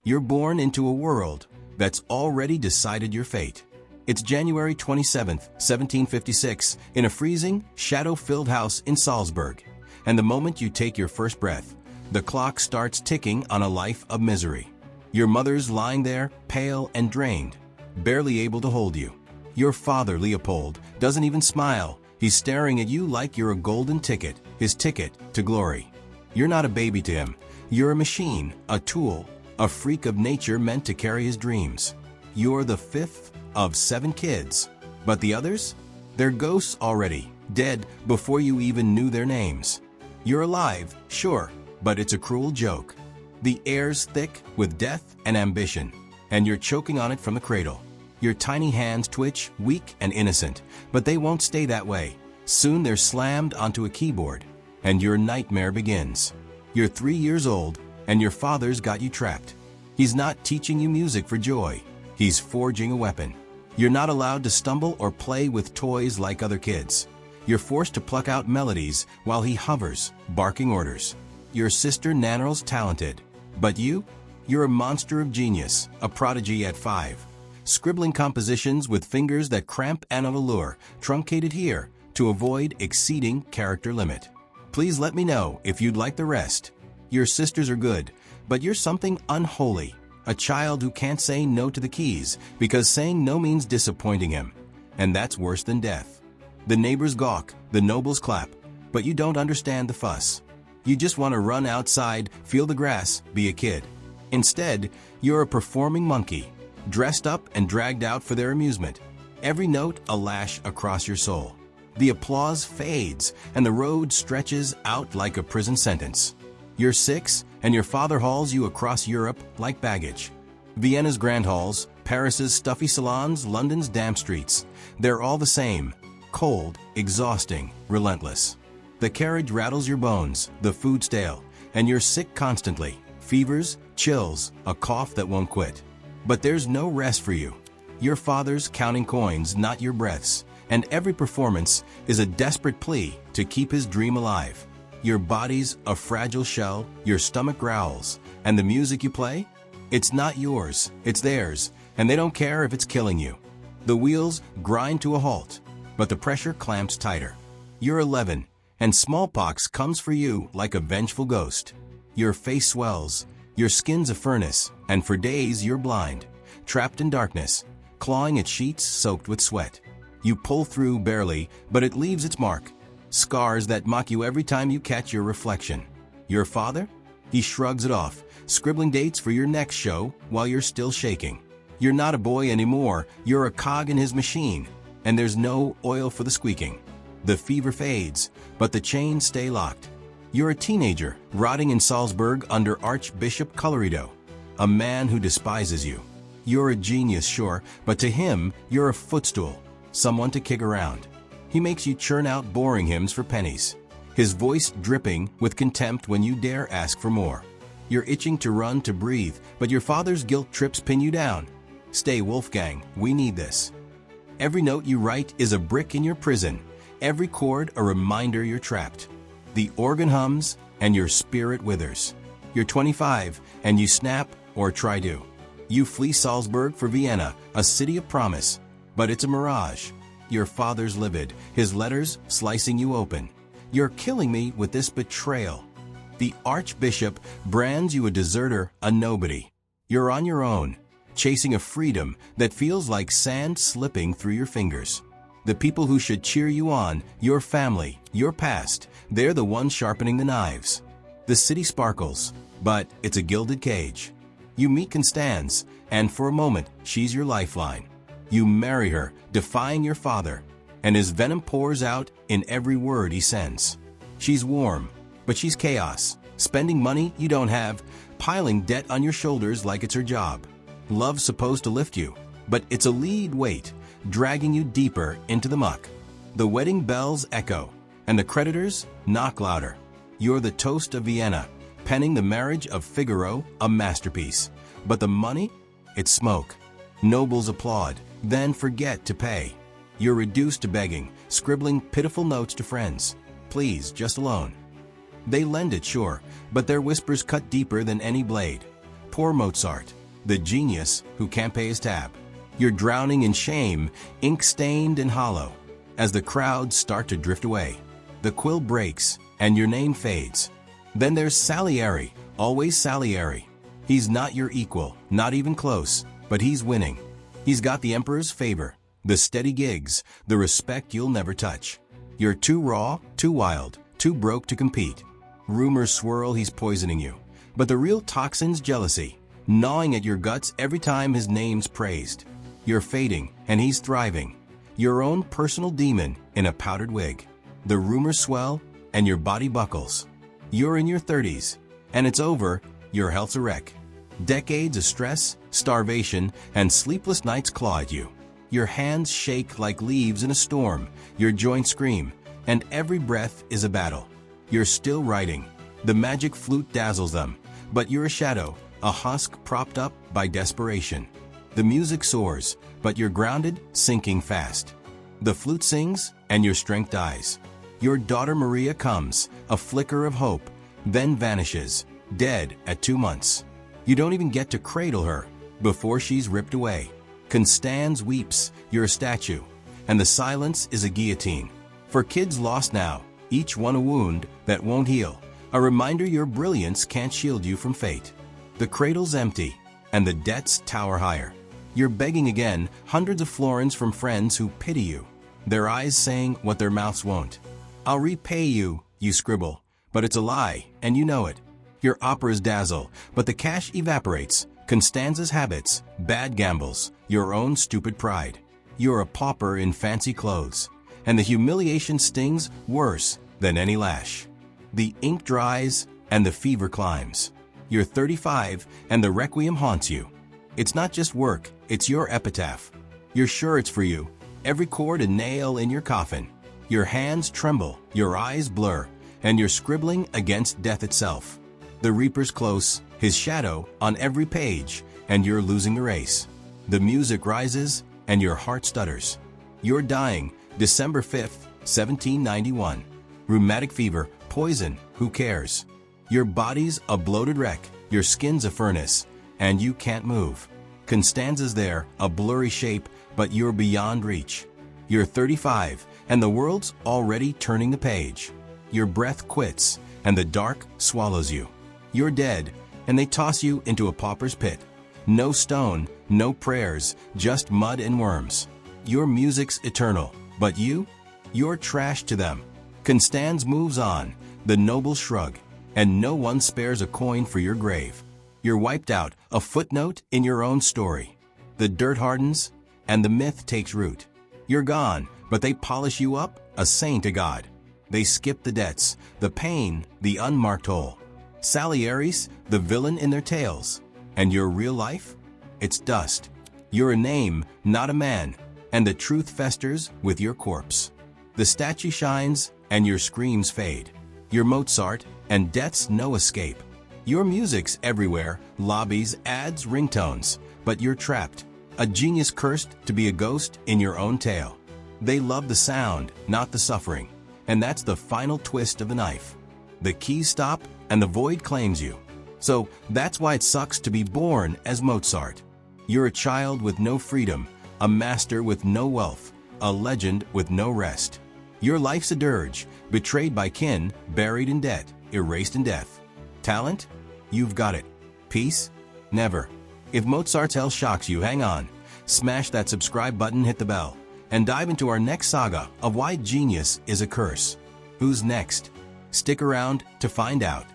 You're born into a world that's already decided your fate. It's January 27th, 1756, in a freezing, shadow-filled house in Salzburg. And the moment you take your first breath, the clock starts ticking on a life of misery. Your mother's lying there, pale and drained, barely able to hold you. Your father, Leopold, doesn't even smile. He's staring at you like you're a golden ticket, his ticket to glory. You're not a baby to him. You're a machine, a tool, a freak of nature meant to carry his dreams. You're the fifth of 7 kids. But the others? They're ghosts already, dead before you even knew their names. You're alive, sure, but it's a cruel joke. The air's thick with death and ambition, and you're choking on it from the cradle. Your tiny hands twitch, weak and innocent, but they won't stay that way. Soon they're slammed onto a keyboard, and your nightmare begins. You're 3 years old, and your father's got you trapped. He's not teaching you music for joy. He's forging a weapon. You're not allowed to stumble or play with toys like other kids. You're forced to pluck out melodies while he hovers, barking orders. Your sister Nannerl's talented, but you're a monster of genius, a prodigy at 5. Scribbling compositions with fingers that cramp and of allure, truncated here to avoid exceeding character limit. Please let me know if you'd like the rest. Your sisters are good, but you're something unholy, a child who can't say no to the keys because saying no means disappointing him, and that's worse than death. The neighbors gawk, the nobles clap, but you don't understand the fuss. You just want to run outside, feel the grass, be a kid. Instead, you're a performing monkey, dressed up and dragged out for their amusement. Every note a lash across your soul. The applause fades, and the road stretches out like a prison sentence. You're 6, and your father hauls you across Europe like baggage. Vienna's grand halls, Paris's stuffy salons, London's damp streets. They're all the same. Cold, exhausting, relentless. The carriage rattles your bones, the food stale, and you're sick constantly. Fevers, chills, a cough that won't quit. But there's no rest for you. Your father's counting coins, not your breaths, and every performance is a desperate plea to keep his dream alive. Your body's a fragile shell, your stomach growls, and the music you play? It's not yours, it's theirs, and they don't care if it's killing you. The wheels grind to a halt, but the pressure clamps tighter. You're 11, and smallpox comes for you like a vengeful ghost. Your face swells, your skin's a furnace, and for days you're blind, trapped in darkness, clawing at sheets soaked with sweat. You pull through barely, but it leaves its mark. Scars that mock you every time you catch your reflection. Your father? He shrugs it off, scribbling dates for your next show while you're still shaking. You're not a boy anymore, you're a cog in his machine, and there's no oil for the squeaking. The fever fades, but the chains stay locked. You're a teenager, rotting in Salzburg under Archbishop Colloredo, a man who despises you. You're a genius, sure, but to him, you're a footstool, someone to kick around. He makes you churn out boring hymns for pennies, his voice dripping with contempt when you dare ask for more. You're itching to run, to breathe, but your father's guilt trips pin you down. Stay, Wolfgang, we need this. Every note you write is a brick in your prison, every chord a reminder you're trapped. The organ hums, and your spirit withers. You're 25, and you snap, or try to. You flee Salzburg for Vienna, a city of promise, but it's a mirage. Your father's livid, his letters slicing you open. You're killing me with this betrayal. The Archbishop brands you a deserter, a nobody. You're on your own, chasing a freedom that feels like sand slipping through your fingers. The people who should cheer you on, your family, your past, they're the ones sharpening the knives. The city sparkles, but it's a gilded cage. You meet Constance, and for a moment, she's your lifeline. You marry her, defying your father, and his venom pours out in every word he sends. She's warm, but she's chaos, spending money you don't have, piling debt on your shoulders like it's her job. Love's supposed to lift you, but it's a lead weight, dragging you deeper into the muck. The wedding bells echo, and the creditors knock louder. You're the toast of Vienna, penning the marriage of Figaro, a masterpiece. But the money? It's smoke. Nobles applaud, then forget to pay. You're reduced to begging, scribbling pitiful notes to friends. Please, just a loan. They lend it, sure, but their whispers cut deeper than any blade. Poor Mozart, the genius who can't pay his tab. You're drowning in shame, ink-stained and hollow. As the crowds start to drift away, the quill breaks and your name fades. Then there's Salieri, always Salieri. He's not your equal, not even close, but he's winning. He's got the emperor's favor, the steady gigs, the respect you'll never touch. You're too raw, too wild, too broke to compete. Rumors swirl he's poisoning you, but the real toxin's jealousy, gnawing at your guts every time his name's praised. You're fading, and he's thriving. Your own personal demon in a powdered wig. The rumors swell, and your body buckles. You're in your 30s, and it's over, your health's a wreck. Decades of stress, starvation, and sleepless nights claw at you. Your hands shake like leaves in a storm, your joints scream, and every breath is a battle. You're still writing. The magic flute dazzles them, but you're a shadow, a husk propped up by desperation. The music soars, but you're grounded, sinking fast. The flute sings, and your strength dies. Your daughter Maria comes, a flicker of hope, then vanishes, dead at 2 months. You don't even get to cradle her before she's ripped away. Constance weeps, you're a statue, and the silence is a guillotine. For kids lost now, each one a wound that won't heal, a reminder your brilliance can't shield you from fate. The cradle's empty, and the debts tower higher. You're begging again, hundreds of florins from friends who pity you, their eyes saying what their mouths won't. I'll repay you, you scribble, but it's a lie, and you know it. Your operas dazzle, but the cash evaporates. Constanza's habits, bad gambles, your own stupid pride. You're a pauper in fancy clothes, and the humiliation stings worse than any lash. The ink dries, and the fever climbs. You're 35, and the requiem haunts you. It's not just work, it's your epitaph. You're sure it's for you, every cord a nail in your coffin. Your hands tremble, your eyes blur, and you're scribbling against death itself. The reaper's close, his shadow on every page, and you're losing the race. The music rises, and your heart stutters. You're dying, December 5th, 1791. Rheumatic fever, poison, who cares? Your body's a bloated wreck, your skin's a furnace, and you can't move. Constanza's there, a blurry shape, but you're beyond reach. You're 35, and the world's already turning the page. Your breath quits, and the dark swallows you. You're dead, and they toss you into a pauper's pit. No stone, no prayers, just mud and worms. Your music's eternal, but you're trash to them. Constance moves on, the noble shrug, and no one spares a coin for your grave. You're wiped out, a footnote in your own story. The dirt hardens, and the myth takes root. You're gone, but they polish you up, a saint to God. They skip the debts, the pain, the unmarked hole. Salieri's the villain in their tales, and your real life? It's dust. You're a name, not a man, and the truth festers with your corpse. The statue shines, and your screams fade. You're Mozart, and death's no escape. Your music's everywhere, lobbies, ads, ringtones, but you're trapped, a genius cursed to be a ghost in your own tale. They love the sound, not the suffering, and that's the final twist of the knife. The keys stop, and the void claims you. So that's why it sucks to be born as Mozart. You're a child with no freedom, a master with no wealth, a legend with no rest. Your life's a dirge, betrayed by kin, buried in debt, erased in death. Talent? You've got it. Peace? Never. If Mozart's hell shocks you, hang on. Smash that subscribe button, hit the bell, and dive into our next saga of why genius is a curse. Who's next? Stick around to find out.